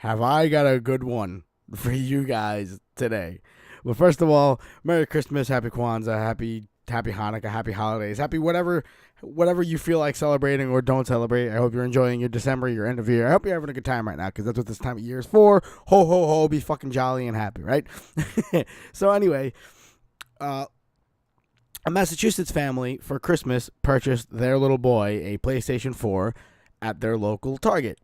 have I got a good one for you guys today. Well, first of all, Merry Christmas, Happy Kwanzaa, Happy Hanukkah, Happy Holidays, Happy whatever you feel like celebrating or don't celebrate. I hope you're enjoying your December, your end of year. I hope you're having a good time right now because that's what this time of year is for. Ho ho ho, be fucking jolly and happy, right? So anyway, a Massachusetts family for Christmas purchased their little boy a PlayStation 4 at their local Target.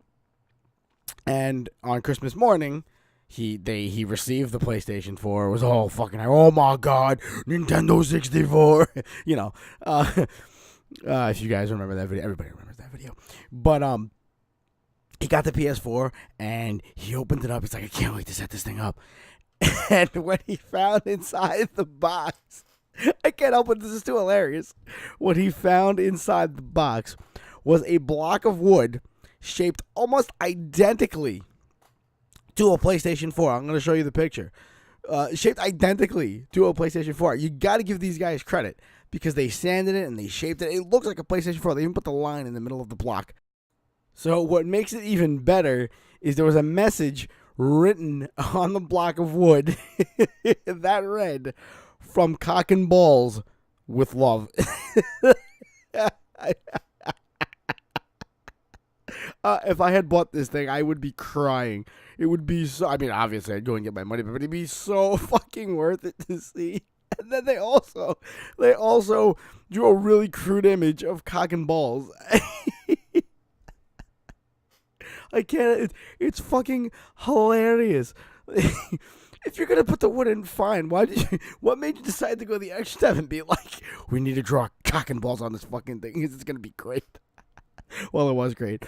And on Christmas morning, he received the PlayStation 4. It was all fucking, oh my god, Nintendo 64. you know, if you guys remember that video, everybody remembers that video. But he got the PS4 and he opened it up. He's like, I can't wait to set this thing up. And when he found inside the box, I can't help it. This is too hilarious. What he found inside the box was a block of wood shaped almost identically to a PlayStation 4. I'm going to show you the picture. Shaped identically to a PlayStation 4. You got to give these guys credit because they sanded it and they shaped it. It looks like a PlayStation 4. They even put the line in the middle of the block. So what makes it even better is there was a message written on the block of wood that read, "From cock and balls with love." If I had bought this thing, I would be crying. It would be so. I mean, obviously, I'd go and get my money, but it'd be so fucking worth it to see. And then they also drew a really crude image of cock and balls. I can't. It's fucking hilarious. If you're gonna put the wood in, fine. What made you decide to go the extra step and be like, we need to draw cock and balls on this fucking thing? It's gonna be great. Well, it was great.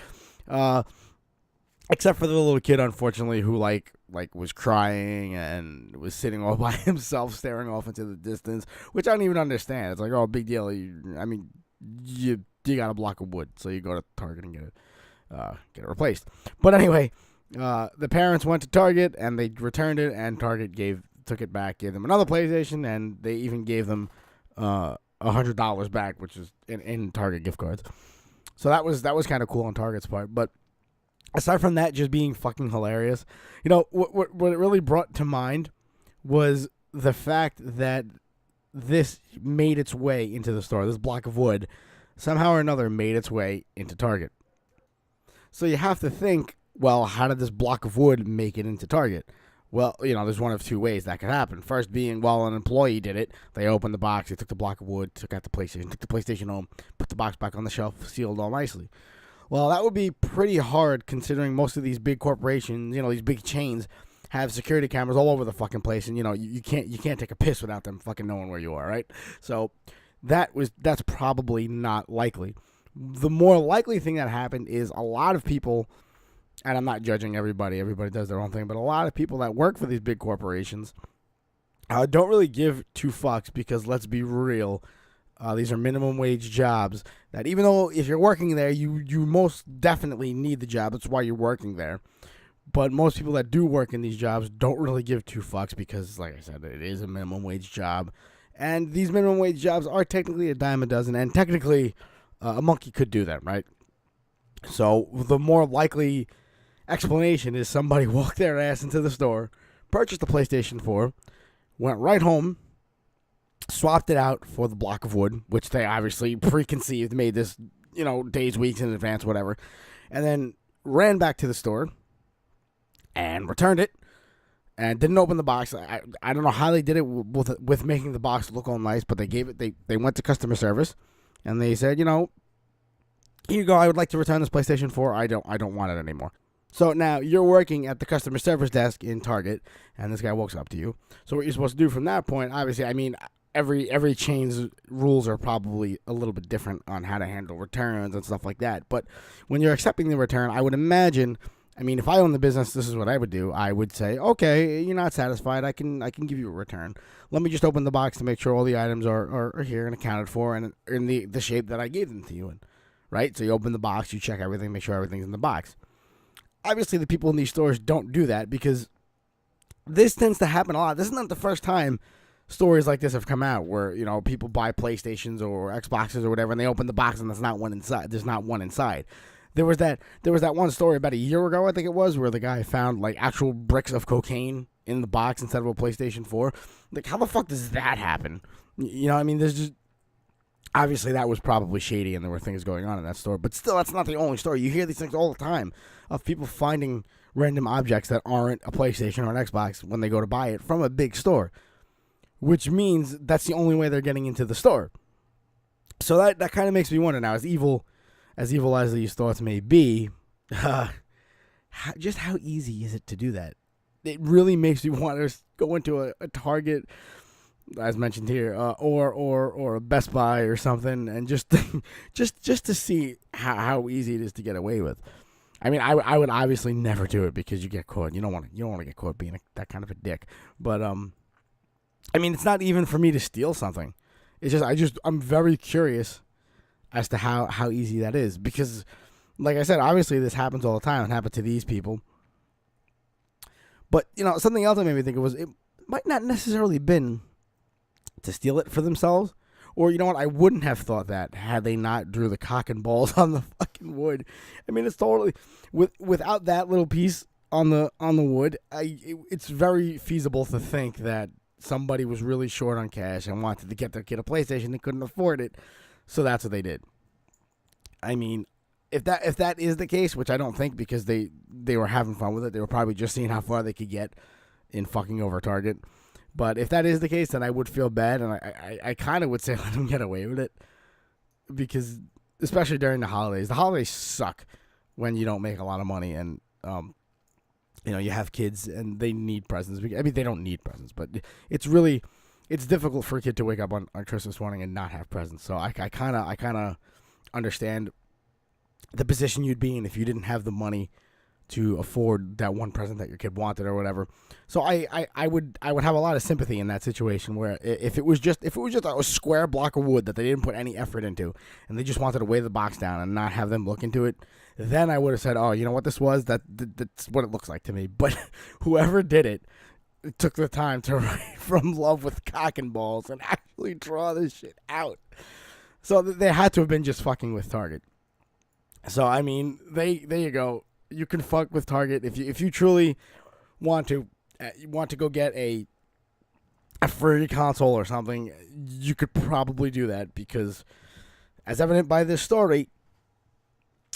Except for the little kid, unfortunately, who like was crying and was sitting all by himself, staring off into the distance, which I don't even understand. It's like, oh, big deal. You got a block of wood, so you go to Target and get it replaced. But anyway, the parents went to Target and they returned it, and Target took it back, gave them another PlayStation, and they even gave them $100 back, which is in Target gift cards. So that was kind of cool on Target's part. But aside from that just being fucking hilarious, what it really brought to mind was the fact that this made its way into the store. This block of wood somehow or another made its way into Target. So you have to think, well, how did this block of wood make it into Target? Well, there's one of two ways that could happen. First being, well, an employee did it. They opened the box, they took the block of wood, took out the PlayStation, took the PlayStation home, put the box back on the shelf, sealed all nicely. Well, that would be pretty hard considering most of these big corporations, these big chains, have security cameras all over the fucking place, and you can't take a piss without them fucking knowing where you are, right? So that's probably not likely. The more likely thing that happened is a lot of people, and I'm not judging everybody does their own thing, but a lot of people that work for these big corporations don't really give two fucks because, let's be real, these are minimum wage jobs that, even though if you're working there, you most definitely need the job. That's why you're working there. But most people that do work in these jobs don't really give two fucks because, like I said, it is a minimum wage job. And these minimum wage jobs are technically a dime a dozen, and technically a monkey could do them, right? So the more likely explanation is somebody walked their ass into the store, purchased the PlayStation 4, went right home, swapped it out for the block of wood, which they obviously preconceived, made this, days, weeks in advance, whatever, and then ran back to the store and returned it and didn't open the box. I don't know how they did it with making the box look all nice, but they went to customer service and they said, here you go, I would like to return this PlayStation 4. I don't want it anymore. So now you're working at the customer service desk in Target, and this guy walks up to you. So what you're supposed to do from that point, obviously, I mean, every chain's rules are probably a little bit different on how to handle returns and stuff like that. But when you're accepting the return, I would imagine, I mean, if I own the business, this is what I would do. I would say, okay, you're not satisfied. I can give you a return. Let me just open the box to make sure all the items are here and accounted for and in the shape that I gave them to you in. Right? So you open the box, you check everything, make sure everything's in the box. Obviously, the people in these stores don't do that because this tends to happen a lot. This is not the first time stories like this have come out where, people buy PlayStations or Xboxes or whatever, and they open the box and there's not one inside. There was that one story about a year ago, I think it was, where the guy found like actual bricks of cocaine in the box instead of a PlayStation 4. Like, how the fuck does that happen? You know, I mean, there's just obviously that was probably shady, and there were things going on in that store. But still, that's not the only story. You hear these things all the time of people finding random objects that aren't a PlayStation or an Xbox when they go to buy it from a big store, which means that's the only way they're getting into the store. So that kind of makes me wonder now, as evil as these thoughts may be, just how easy is it to do that? It really makes me want to go into a Target, as mentioned here, or a Best Buy or something, and just to see how easy it is to get away with. I mean, I would obviously never do it because you get caught. You don't want to get caught being that kind of a dick. But I mean, it's not even for me to steal something. It's just I'm very curious as to how easy that is, because, like I said, obviously this happens all the time. It happened to these people. But, you know, something else that made me think it might not necessarily been to steal it for themselves. Or, you know what, I wouldn't have thought that had they not drew the cock and balls on the fucking wood. I mean, it's totally, without that little piece on the wood, it's very feasible to think that somebody was really short on cash and wanted to get their kid a PlayStation. They couldn't afford it, so that's what they did. I mean, if that is the case, which I don't think, because they were having fun with it, they were probably just seeing how far they could get in fucking over Target. But if that is the case, then I would feel bad, and I kind of would say let them get away with it, because especially during the holidays suck when you don't make a lot of money, and you know, you have kids and they need presents. I mean, they don't need presents, but it's difficult for a kid to wake up on Christmas morning and not have presents. So I kind of understand the position you'd be in if you didn't have the money to afford that one present that your kid wanted or whatever. So I would have a lot of sympathy in that situation, where if it was just a square block of wood that they didn't put any effort into, and they just wanted to weigh the box down and not have them look into it, then I would have said, oh, you know what this was? That's what it looks like to me. But whoever did it took the time to write From Love with Cock and Balls and actually draw this shit out. So they had to have been just fucking with Target. So I mean, there you go. You can fuck with Target if you truly want to go get a free console or something. You could probably do that, because, as evident by this story,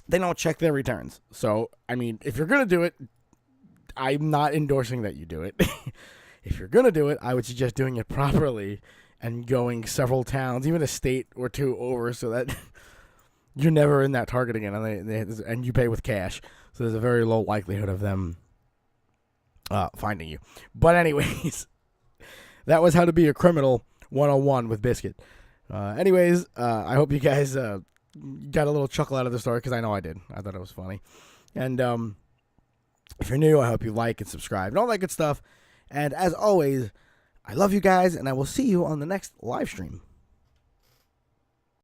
they don't check their returns. So I mean, if you're gonna do it, I'm not endorsing that you do it. If you're gonna do it, I would suggest doing it properly and going several towns, even a state or two over, so that you're never in that Target again, and you pay with cash. So there's a very low likelihood of them finding you. But anyways, that was How to Be a Criminal 101 with Biscuit. I hope you guys got a little chuckle out of the story, because I know I did. I thought it was funny. And if you're new, I hope you like and subscribe and all that good stuff. And as always, I love you guys, and I will see you on the next live stream.